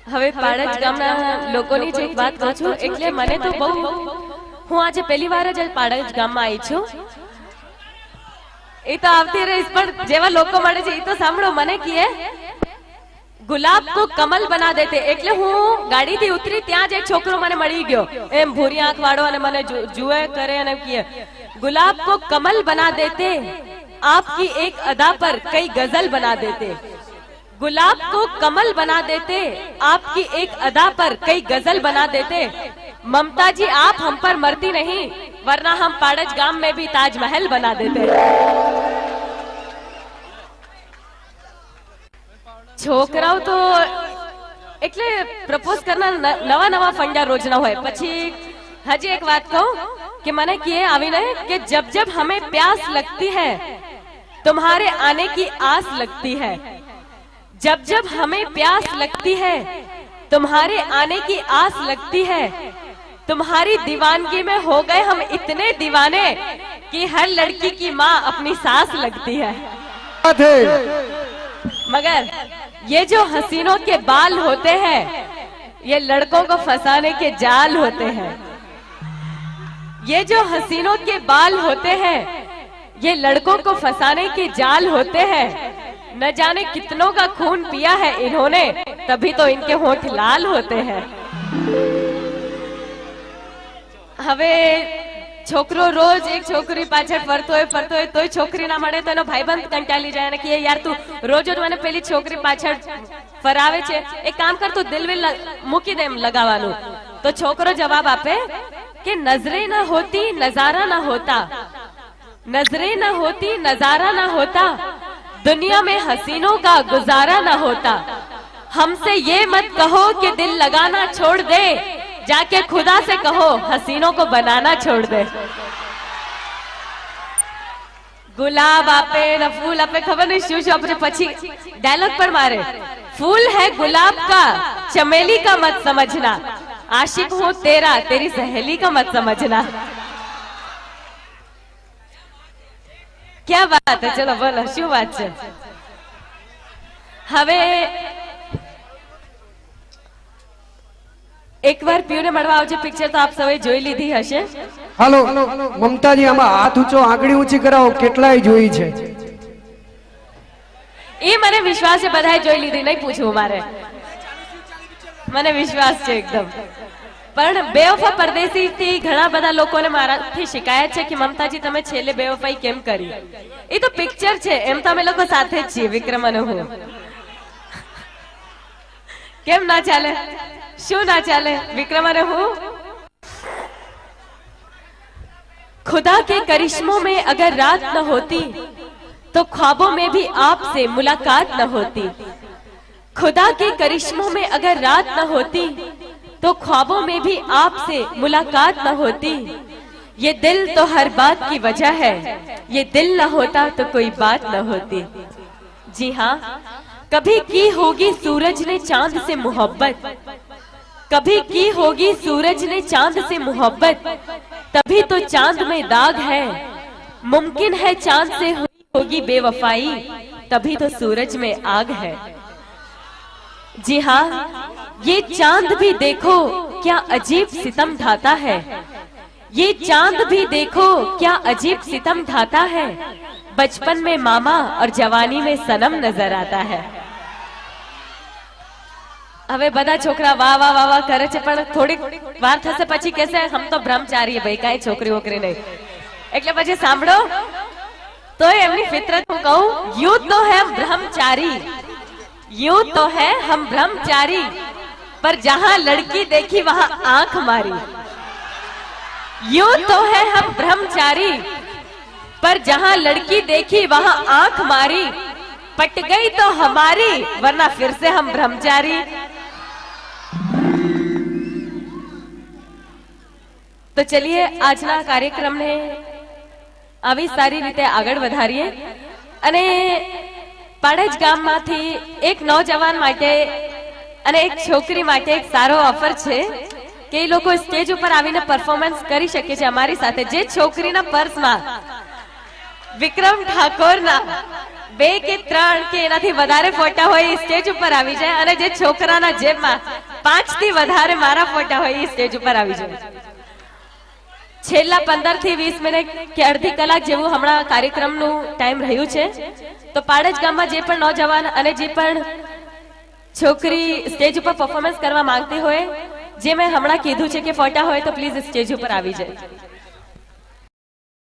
હવે પાડજ ગામના લોકોની જે વાત કહું છું એટલે મને તો બહુ હું આજે પહેલી વાર જ પાડજ ગામમાં આવી છું એ તો આવતી રહીશ પણ જેવા લોકો મળે છે એ તો સાંભળો મને કહે ગુલાબ को कमल बना देते એટલે હું ગાડીથી ઉતરી ત્યાં જ એક છોકરો મને મળી ગયો એમ ભૂરી આંખ વાળો અને મને જુએ કરે અને કહે गुलाब को कमल बना देते आपकी एक अदा पर कई गजल बना देते गुलाब को कमल बना देते आपकी एक अदा पर कई गजल बना देते ममता जी आप हम पर मरती नहीं वरना हम पाड़ज गांव में भी ताजमहल बना देते છોકરાઓ તો એટલે પ્રપોઝ કરનાર નવા નવા ફંડા રોજના હોય પછી હજી એક વાત કહું कि मैंने किए आविने कि जब जब हमें प्यास लगती है तुम्हारे आने की आस लगती है जब जब हमें प्यास लगती है तुम्हारे आने की आस लगती है तुम्हारी दीवानगी में हो गए हम इतने दीवाने कि हर लड़की की माँ अपनी सास लगती है मगर ये जो हसीनों के बाल होते हैं ये लड़कों को फंसाने के जाल होते हैं ये जो हसीनों के बाल होते हैं ये लड़कों को फंसाने के जाल होते हैं न जाने कितनों का खून पिया है इन्होंने तभी तो इनके होंठ लाल होते हैं હવે છોકરો રોજ એક છોકરી પાછળ ફરતો હોય તોય છોકરી ના મળે તો એનો ભાઈબંધ કંટાળી જાય અને કહે યાર તું રોજ મને પેલી છોકરી પાછળ ફરાવે છે એક કામ કર તું દિલ વિલ મૂકી દે એમ લગાવવાનું તો છોકરો જવાબ આપે कि नजरें न होती नजारा न होता नजरें न होती नजारा न होता दुनिया में हसीनों का गुजारा न होता हमसे ये मत कहो कि दिल लगाना छोड़ दे जाके खुदा से कहो हसीनों को बनाना छोड़ दे गुलाब आपे न फूल आपे खबर नहीं शू अपने पछी डायलॉग पर मारे फूल है गुलाब का चमेली का मत समझना आशिक हूँ तेरा तेरी सहेली का मत समझना क्या बात है चलो बोलो शू बात है હવે એકવાર પીયુને મળવા આવજો પિક્ચર તો આપ સૌએ જોઈ લીધી હશે હાલો મમતાજી આમાં હાથ ઊંચો આંગળી ઊંચી કરાવો કેટલાય જોઈ છે એ મને વિશ્વાસ છે બધાએ જોઈ લીધી નહીં પૂછવું મારે મને વિશ્વાસ છે એકદમ પણ બેવફા પરદેશી થી ઘણા બધા લોકોને મારાથી શિકાયત છે કે મમતાજી તમે છેલ્લે બેવફાઈ કેમ કરી એ તો પિક્ચર છે એમ તો અમે લોકો સાથે જ છીએ વિક્રમ અને હું કેમ ના ચાલે શું ના ચાલે વિક્રમ અને હું खुदा के करिश्मों में अगर रात न होती तो ख्वाबों में भी आपसे मुलाकात न होती खुदा के करिश्मों में अगर रात न होती तो ख्वाबों में भी आपसे मुलाकात न होती ये दिल तो हर बात की वजह है ये दिल न होता तो कोई बात न होती जी हाँ कभी की होगी सूरज ने चांद से मोहब्बत कभी की होगी सूरज ने चांद से मोहब्बत तभी तो चांद में दाग है मुमकिन है चांद से हुई होगी बेवफाई तभी तो सूरज में आग है जी हाँ ये चांद भी देखो क्या अजीब सितम ढाता है ये चांद भी देखो क्या अजीब सितम ढाता है बचपन में मामा और जवानी में सनम नजर आता है હવે બધા છોકરા વાહ વાહ વાહ વાહ કરે છે પણ થોડીક વાર થશે પછી કહેશે हम तो ब्रह्मचारी भाई काई छोकरी वोकरी नहीं એટલે પછી સાંભળો તો એમની ફિતરત હું કહું यूं तो है ब्रह्मचारी यूं तो है हम ब्रह्मचारी पर जहां लड़की देखी वहां आंख मारी यूं तो है हम ब्रह्मचारी पर जहां लड़की देखी वहां आंख मारी पट गई तो हमारी वरना फिर से हम ब्रह्मचारी तो चलिए આજના કાર્યક્રમને આવી સારી રીતે આગળ વધારીએ અને પાડજ ગામમાંથી એક નौजवान માટે અને એક છોકરી માટે એક સારો ઓફર છે કે એ લોકો સ્ટેજ ઉપર આવીને પરફોર્મન્સ કરી શકે છે અમારી સાથે જે છોકરીના પર્સમાં વિક્રમ ઠાકોરના 2 કે 3 કે એનાથી વધારે ફોટા હોય એ સ્ટેજ ઉપર આવી જાય અને જે છોકરાના જેબમાં 5 થી વધારે મારા ફોટા હોય એ સ્ટેજ ઉપર આવી જાય. છેલ્લા 15 થી 20 મિનિટ કે અડધી કલાક જેવું હમણાં કાર્યક્રમનું ટાઈમ રહ્યું છે. તો પાડજ ગામમાં જે પણ નોજવાન અને જે પણ છોકરી સ્ટેજ ઉપર પરફોર્મન્સ કરવા માંગતી હોય, જે મેં હમણાં કીધું છે કે ફોટા હોય તો પ્લીઝ સ્ટેજ ઉપર આવી જાય.